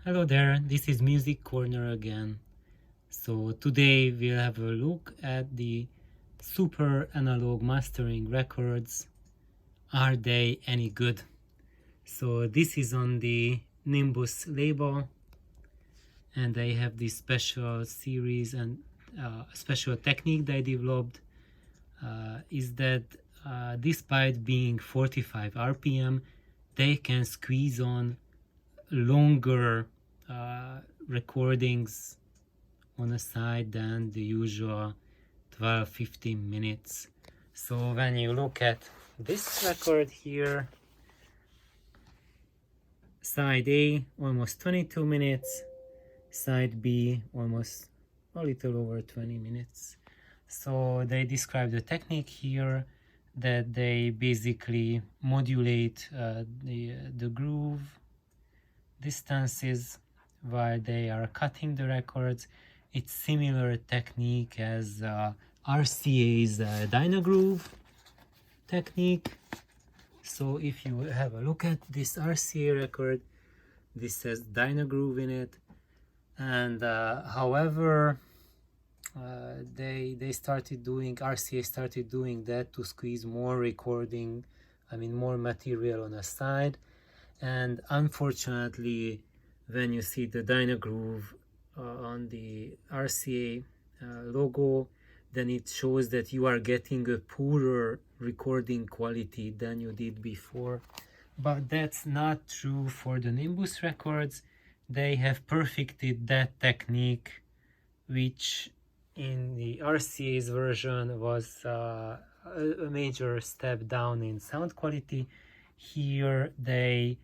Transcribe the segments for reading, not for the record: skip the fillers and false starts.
Hello there, this is Music Corner again. So today we'll have a look at the super analog mastering records. Are they any good? So this is on the Nimbus label, and they have this special series and special technique they developed is that despite being 45 RPM, they can squeeze on longer recordings on a side than the usual 12-15 minutes. So when you look at this record here, side A almost 22 minutes, side B almost a little over 20 minutes. So they describe the technique here that they basically modulate the groove distances while they are cutting the records. It's similar technique as RCA's Dynagroove technique. So if you have a look at this RCA record, this says Dynagroove in it, and however they started doing, RCA started doing that to squeeze more recording, more material on a side. And unfortunately, when you see the Dynagroove on the RCA logo, then it shows that you are getting a poorer recording quality than you did before. But that's not true for the Nimbus records. They have perfected that technique, which in the RCA's version was a major step down in sound quality. Here they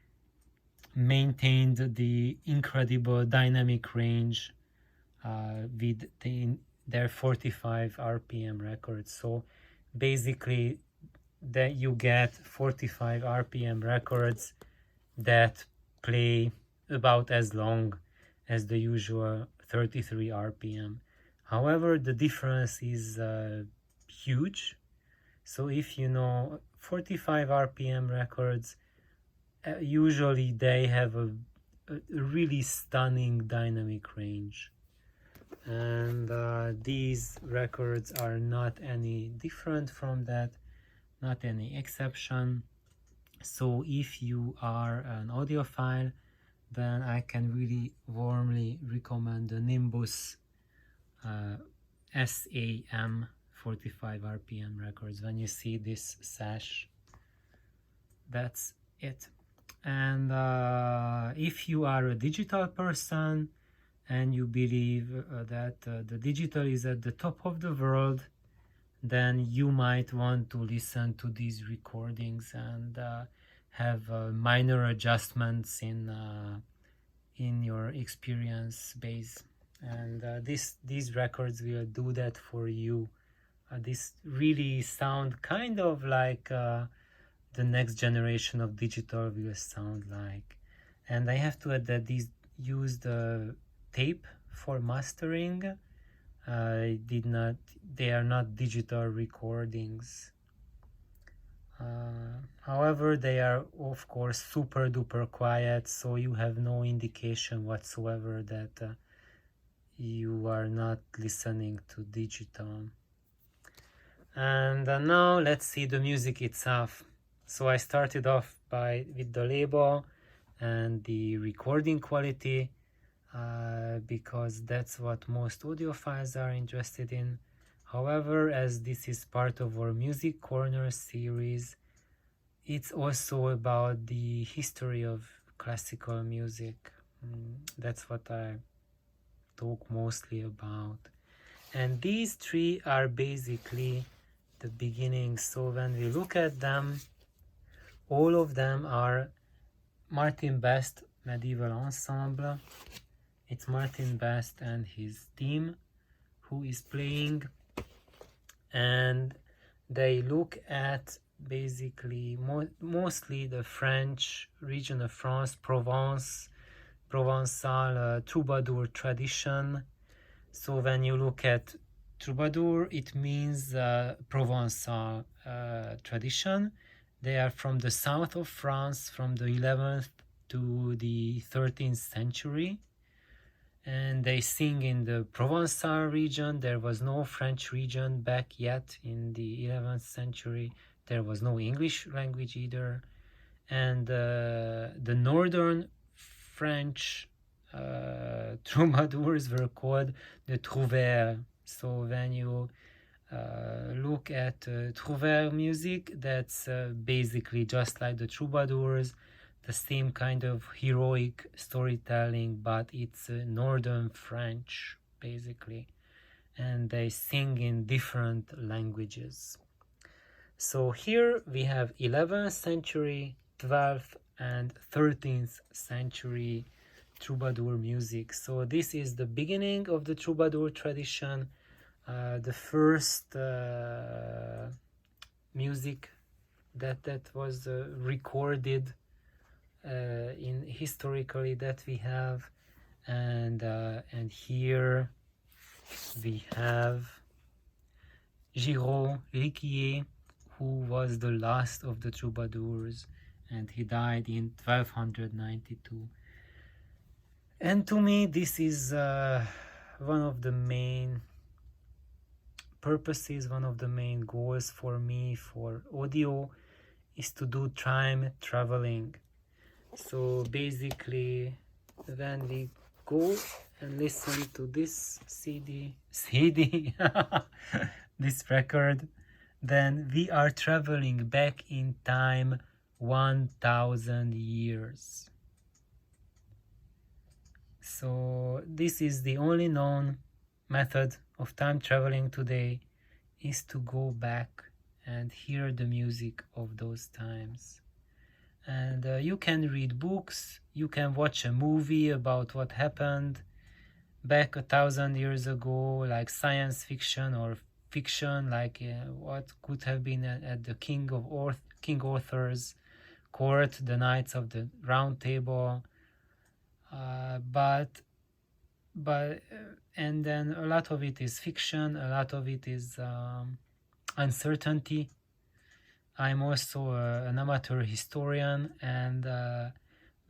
maintained the incredible dynamic range with their 45 RPM records. So basically that you get 45 RPM records that play about as long as the usual 33 RPM. However, the difference is huge. So if you know 45 RPM records, usually they have a really stunning dynamic range, and these records are not any different from that, not any exception. So if you are an audiophile, then I can really warmly recommend the Nimbus SAM 45 RPM records. When you see this sash, that's it. And if you are a digital person and you believe that the digital is at the top of the world, then you might want to listen to these recordings and have minor adjustments in your experience base. And these records will do that for you. This really sound kind of like the next generation of digital will sound like. And I have to add that these use the tape for mastering. They are not digital recordings. However, they are of course super duper quiet, so you have no indication whatsoever that you are not listening to digital. And now let's see the music itself. So I started off with the label and the recording quality because that's what most audiophiles are interested in. However, as this is part of our Music Corner series, it's also about the history of classical music. That's what I talk mostly about. And these three are basically the beginning. So when we look at them, all of them are Martin Best Medieval Ensemble. It's Martin Best and his team who is playing, and they look at basically mostly the French region of France, Provençal troubadour tradition. So when you look at troubadour, it means Provençal tradition. They are from the south of France, from the 11th to the 13th century, and they sing in the Provençal region. There was no French region back yet in the 11th century. There was no English language either. And the northern French troubadours were called the trouvères. So when you look at trouvère music, that's basically just like the troubadours, the same kind of heroic storytelling, but it's northern French basically, and they sing in different languages. So here we have 11th century, 12th and 13th century troubadour music. So this is the beginning of the troubadour tradition, the first music that was recorded in historically that we have, and here we have Giraud Riquier, who was the last of the troubadours, and he died in 1292. And to me, this is one of the main purposes, one of the main goals for me for audio is to do time traveling. So basically, when we go and listen to this CD, this record, then we are traveling back in time 1000 years. So this is the only known method of time traveling today, is to go back and hear the music of those times. And you can read books, you can watch a movie about what happened back 1000 years ago, like science fiction or fiction, like what could have been at the King Arthur's court, the Knights of the Round Table. But and then a lot of it is fiction, a lot of it is uncertainty. I'm also an amateur historian, and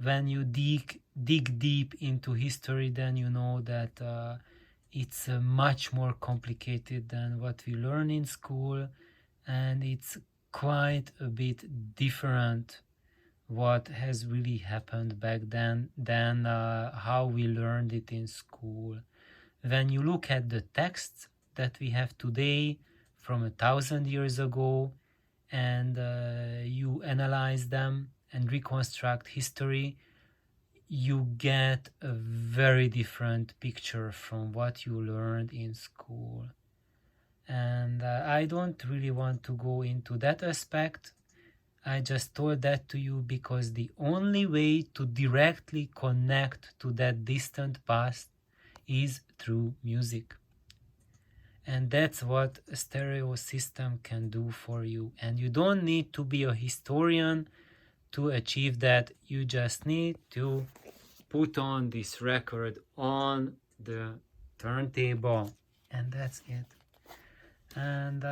when you dig deep into history, then you know that it's much more complicated than what we learn in school, and it's quite a bit different what has really happened back then than how we learned it in school. When you look at the texts that we have today from 1000 years ago, and you analyze them and reconstruct history, you get a very different picture from what you learned in school. And I don't really want to go into that aspect. I just told that to you because the only way to directly connect to that distant past is through music. And that's what a stereo system can do for you. And you don't need to be a historian to achieve that. You just need to put on this record on the turntable, and that's it. And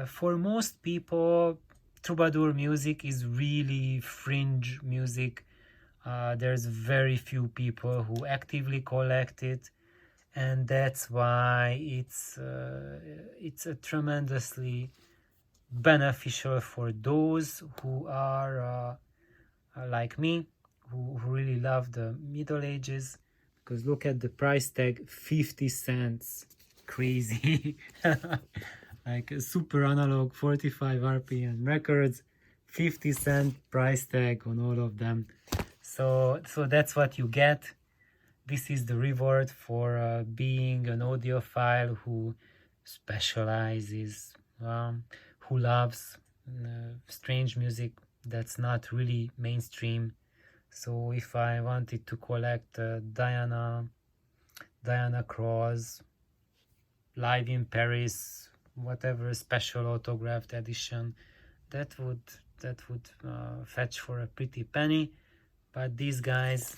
for most people, troubadour music is really fringe music. There's very few people who actively collect it, and that's why it's a tremendously beneficial for those who are like me, who really love the Middle Ages, because look at the price tag, 50 cents. Crazy. Like a super analog 45 RPM records, 50-cent price tag on all of them. So that's what you get. This is the reward for being an audiophile who specializes, who loves strange music that's not really mainstream. So if I wanted to collect Diana Cross live in Paris, whatever special autographed edition, that would fetch for a pretty penny. But these guys,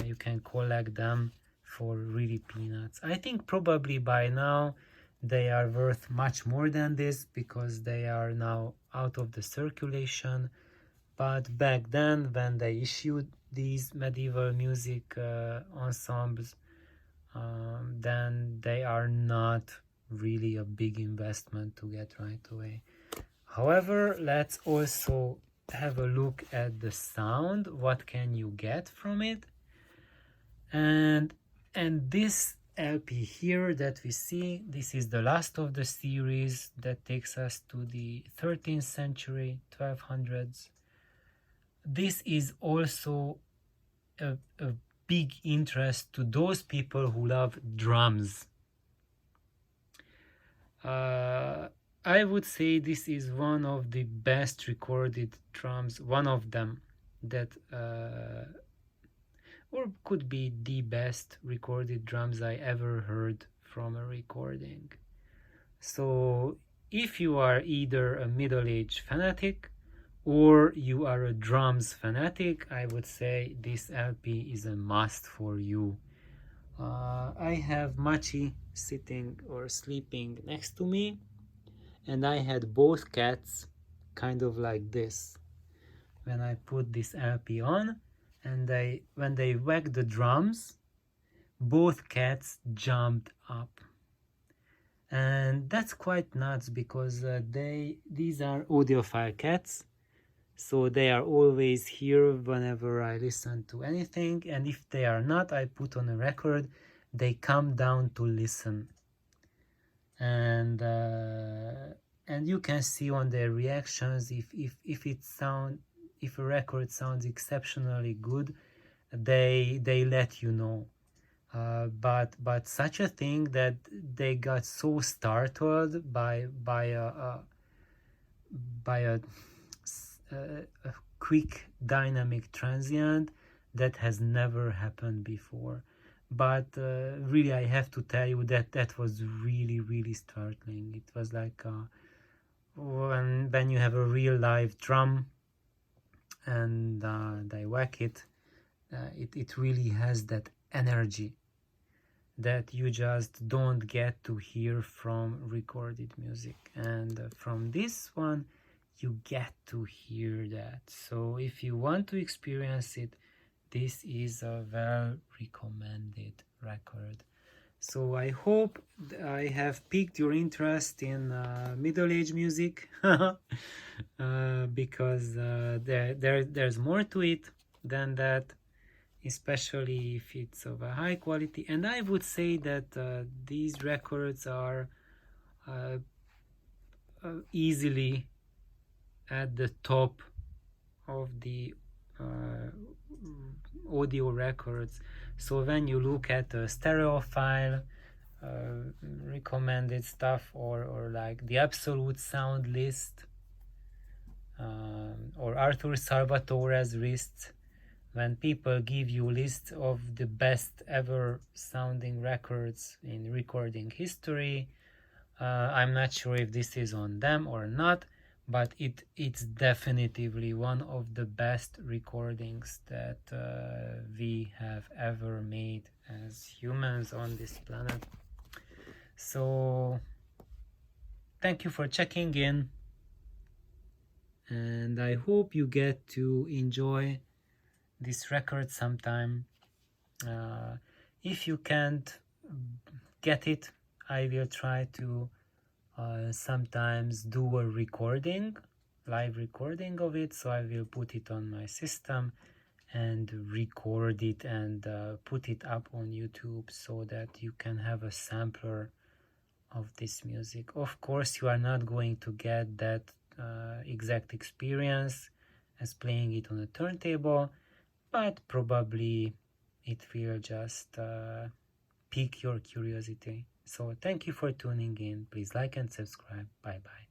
you can collect them for really peanuts. I think probably by now they are worth much more than this, because they are now out of the circulation. But back then, when they issued these medieval music ensembles, then they are not really a big investment to get right away. However, let's also have a look at the sound. What can you get from it? And this LP here that we see, this is the last of the series that takes us to the 13th century, 1200s. This is also a big interest to those people who love drums. I would say this is one of the best recorded drums, one of them that or could be the best recorded drums I ever heard from a recording. So if you are either a middle-aged fanatic or you are a drums fanatic, I would say this LP is a must for you. I have Machi sitting or sleeping next to me, and I had both cats kind of like this when I put this LP on, and when they whacked the drums, both cats jumped up. And that's quite nuts because these are audiophile cats, so they are always here whenever I listen to anything, and if they are not, I put on a record, they come down to listen. And you can see on their reactions if a record sounds exceptionally good, they let you know. But such a thing that they got so startled by a quick dynamic transient that has never happened before. But really, I have to tell you that was really startling. It was like when you have a real live drum and they whack it, it really has that energy that you just don't get to hear from recorded music, and from this one you get to hear that. So if you want to experience it, this is a well recommended record. So I hope I have piqued your interest in middle-age music because there's more to it than that, especially if it's of a high quality. And I would say that these records are easily at the top of the audio records. So when you look at a stereophile recommended stuff, or like the absolute sound list, or Arthur Salvatore's list, when people give you lists of the best ever sounding records in recording history, I'm not sure if this is on them or not, but it's definitively one of the best recordings that we have ever made as humans on this planet. So thank you for checking in, and I hope you get to enjoy this record sometime. If you can't get it, I will try to sometimes do a live recording of it, so I will put it on my system and record it and put it up on YouTube so that you can have a sampler of this music. Of course, you are not going to get that exact experience as playing it on a turntable, but probably it will just pique your curiosity. So thank you for tuning in. Please like and subscribe. Bye bye.